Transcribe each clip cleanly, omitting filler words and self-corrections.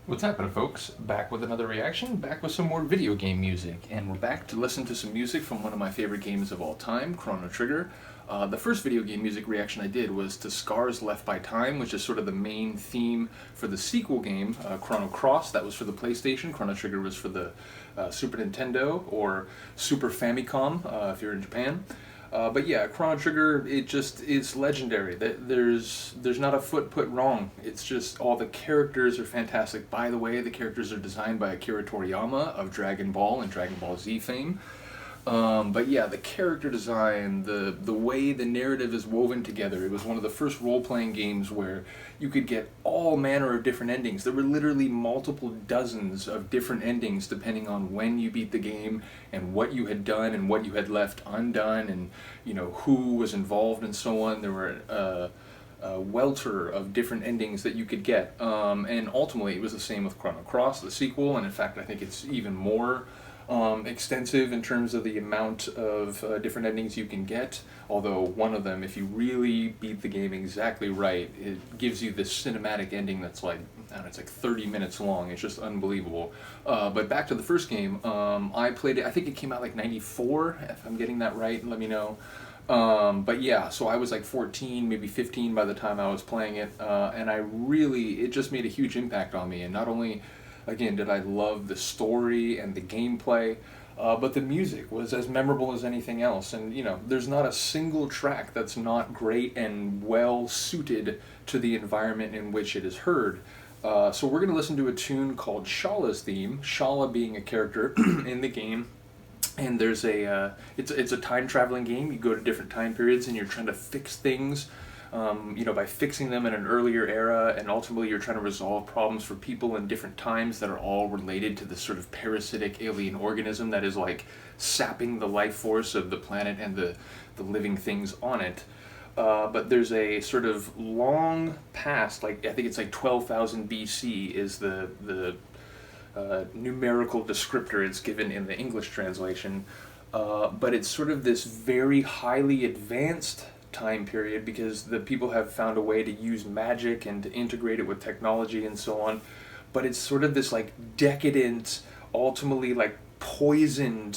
What's happening, folks? Back with another reaction, back with some more video game music, and we're back to listen to some music from one of my favorite games of all time, Chrono Trigger. The first video game music reaction I did was to Scar's Left by Time, which is sort of the main theme for the sequel game, Chrono Cross. That was for the PlayStation. Chrono Trigger was for the Super Nintendo, or Super Famicom, if you're in Japan. But yeah, Chrono Trigger, it just is legendary. There's not a foot put wrong. It's just all the characters are fantastic. By the way, the characters are designed by Akira Toriyama of Dragon Ball and Dragon Ball Z fame. But yeah, the character design, the way the narrative is woven together. It was one of the first role-playing games where you could get all manner of different endings. There were literally multiple dozens of different endings depending on when you beat the game and what you had done and what you had left undone, and who was involved and so on. There were a welter of different endings that you could get, and ultimately it was the same with Chrono Cross, the sequel, and in fact I think it's even more extensive in terms of the amount of different endings you can get, although one of them, if you really beat the game exactly right, it gives you this cinematic ending that's like, I don't know, it's like 30 minutes long. It's just unbelievable. But back to the first game, I played it, I think it came out like 94, if I'm getting that right, let me know. But yeah, so I was like 14, maybe 15 by the time I was playing it, and it just made a huge impact on me, and not only again, did I love the story and the gameplay, but the music was as memorable as anything else. And there's not a single track that's not great and well suited to the environment in which it is heard. So we're going to listen to a tune called Schala's theme, Schala being a character in the game. And there's it's a time traveling game. You go to different time periods and you're trying to fix things, by fixing them in an earlier era, and ultimately you're trying to resolve problems for people in different times that are all related to this sort of parasitic alien organism that is like sapping the life force of the planet and the living things on it. But there's a sort of long past, like I think it's like 12,000 BC is the numerical descriptor it's given in the English translation, but it's sort of this very highly advanced time period because the people have found a way to use magic and to integrate it with technology and so on. But it's sort of this like decadent, ultimately like poisoned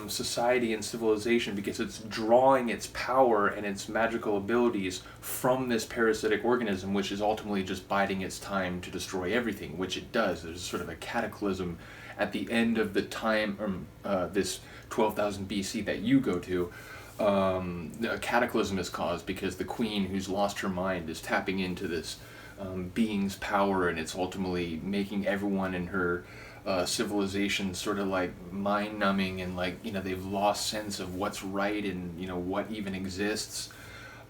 society and civilization because it's drawing its power and its magical abilities from this parasitic organism, which is ultimately just biding its time to destroy everything, which it does. There's sort of a cataclysm at the end of the time, this 12,000 BC that you go to. A cataclysm is caused because the queen, who's lost her mind, is tapping into this being's power, and it's ultimately making everyone in her civilization sort of like mind-numbing, and like they've lost sense of what's right and what even exists.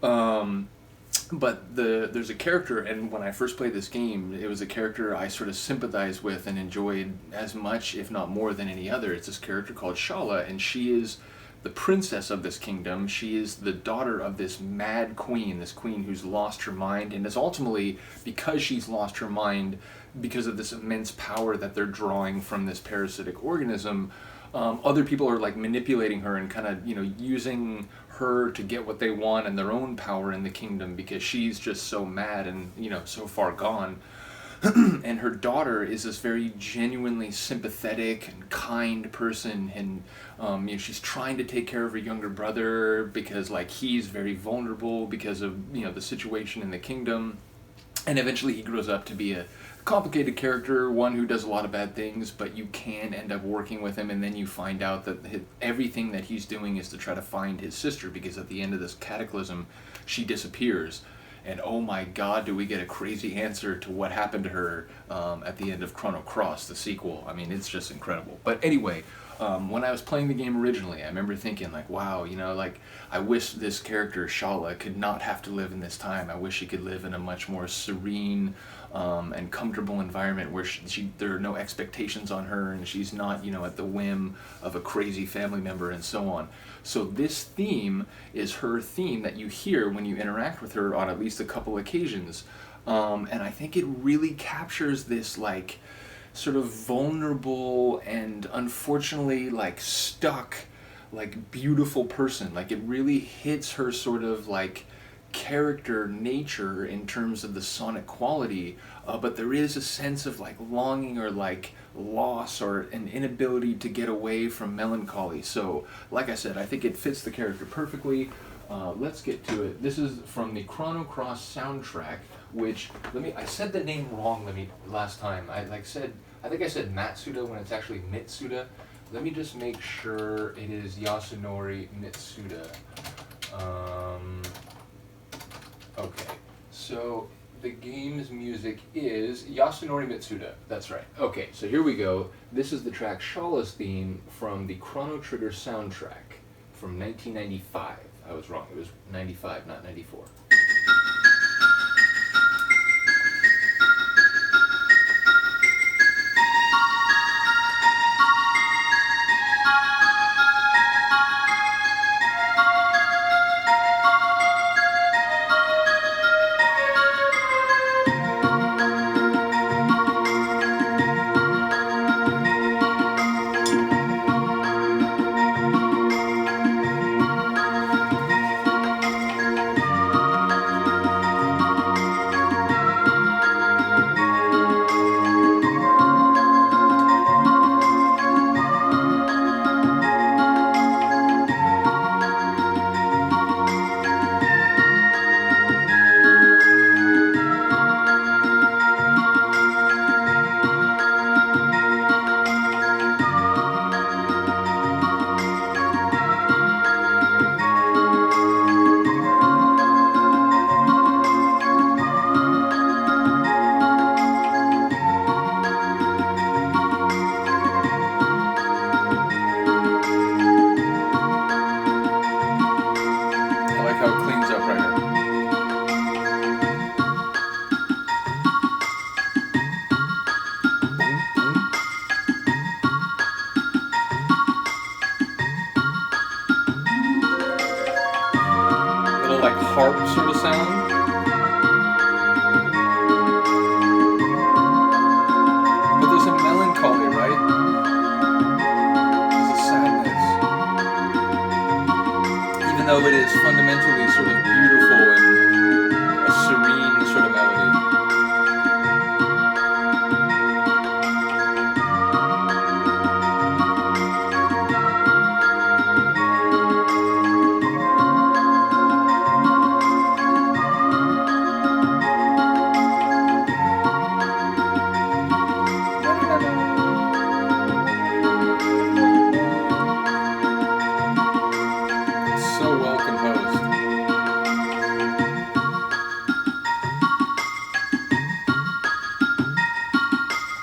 But there's a character, and when I first played this game, it was a character I sort of sympathized with and enjoyed as much, if not more, than any other. It's this character called Schala, and she is the princess of this kingdom. She is the daughter of this mad queen, this queen who's lost her mind, and is ultimately, because she's lost her mind, because of this immense power that they're drawing from this parasitic organism, other people are like manipulating her and kind of using her to get what they want and their own power in the kingdom because she's just so mad and so far gone. And her daughter is this very genuinely sympathetic and kind person, and she's trying to take care of her younger brother because like he's very vulnerable because of the situation in the kingdom, and eventually he grows up to be a complicated character, one who does a lot of bad things, but you can end up working with him, and then you find out that everything that he's doing is to try to find his sister, because at the end of this cataclysm she disappears. And oh my god, do we get a crazy answer to what happened to her at the end of Chrono Cross, the sequel. I mean, it's just incredible. But anyway, when I was playing the game originally, I remember thinking like, wow, like I wish this character, Schala, could not have to live in this time. I wish she could live in a much more serene and comfortable environment where there are no expectations on her, and she's not, at the whim of a crazy family member and so on. So this theme is her theme that you hear when you interact with her on at least a couple occasions. And I think it really captures this like sort of vulnerable and unfortunately like stuck, like beautiful person. Like it really hits her sort of like character nature in terms of the sonic quality, but there is a sense of like longing or like loss or an inability to get away from melancholy. So like I said, I think it fits the character perfectly. Let's get to it. This is from the Chrono Cross soundtrack, which I said the name wrong last time. I think I said Matsuda when it's actually Mitsuda. Let me just make sure it is Yasunori Mitsuda. Okay, so the game's music is Yasunori Mitsuda. That's right. Okay, so here we go. This is the track Schala's theme from the Chrono Trigger soundtrack from 1995. I was wrong. It was 95, not 94. Harp sort of sound. But there's a melancholy, right? There's a sadness. Even though it is fundamentally sort of beautiful and a serene sort of melody.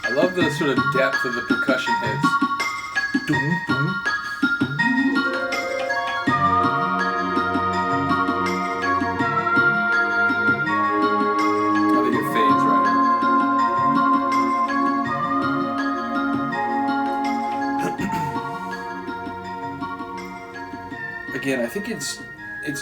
I love the sort of depth of the percussion hits. Doom, doom. I think it fades right here. Again, I think it's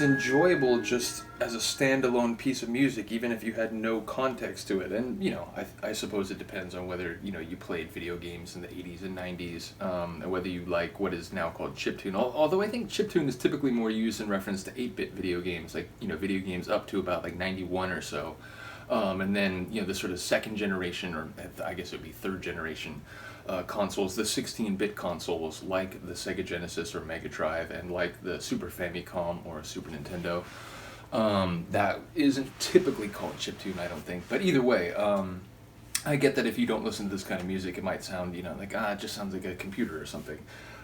enjoyable just as a standalone piece of music, even if you had no context to it. And, you know, I suppose it depends on whether, you know, you played video games in the 80s and 90s, and whether you like what is now called chiptune. Although I think chiptune is typically more used in reference to 8-bit video games, like, you know, video games up to about like 91 or so. And then, you know, the sort of second generation, or I guess it would be third generation, consoles, the 16-bit consoles like the Sega Genesis or Mega Drive and like the Super Famicom or Super Nintendo. That isn't typically called chiptune, I don't think. But either way, I get that if you don't listen to this kind of music, it might sound, you know, like, it just sounds like a computer or something.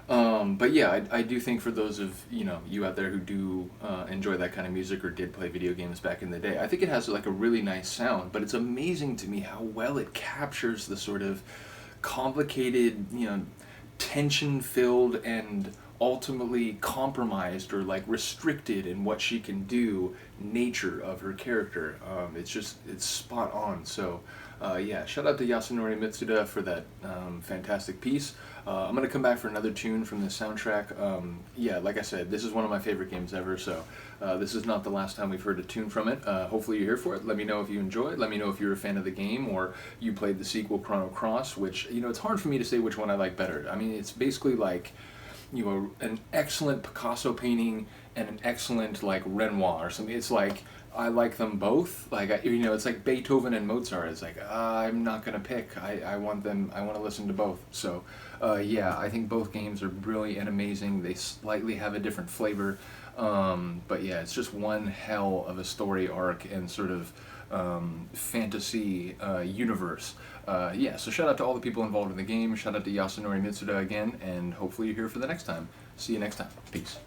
But yeah, I do think for those of, you know, you out there who do enjoy that kind of music or did play video games back in the day, I think it has like a really nice sound, but it's amazing to me how well it captures the sort of complicated, you know, tension-filled and ultimately compromised or like restricted in what she can do nature of her character. It's spot on. So yeah, shout out to Yasunori Mitsuda for that fantastic piece. I'm going to come back for another tune from the soundtrack. Yeah, like I said, this is one of my favorite games ever, so this is not the last time we've heard a tune from it. Hopefully you're here for it. Let me know if you enjoy it. Let me know if you're a fan of the game or you played the sequel Chrono Cross, which, you know, it's hard for me to say which one I like better. I mean, it's basically like, you know, an excellent Picasso painting and an excellent like Renoir or something. It's like I like them both. Like it's like Beethoven and Mozart. It's like I'm not gonna pick. I want them. I want to listen to both. So, yeah, I think both games are brilliant and amazing. They slightly have a different flavor, but yeah, it's just one hell of a story arc and sort of fantasy universe. Yeah, so shout out to all the people involved in the game. Shout out to Yasunori Mitsuda again, and hopefully you're here for the next time. See you next time. Peace.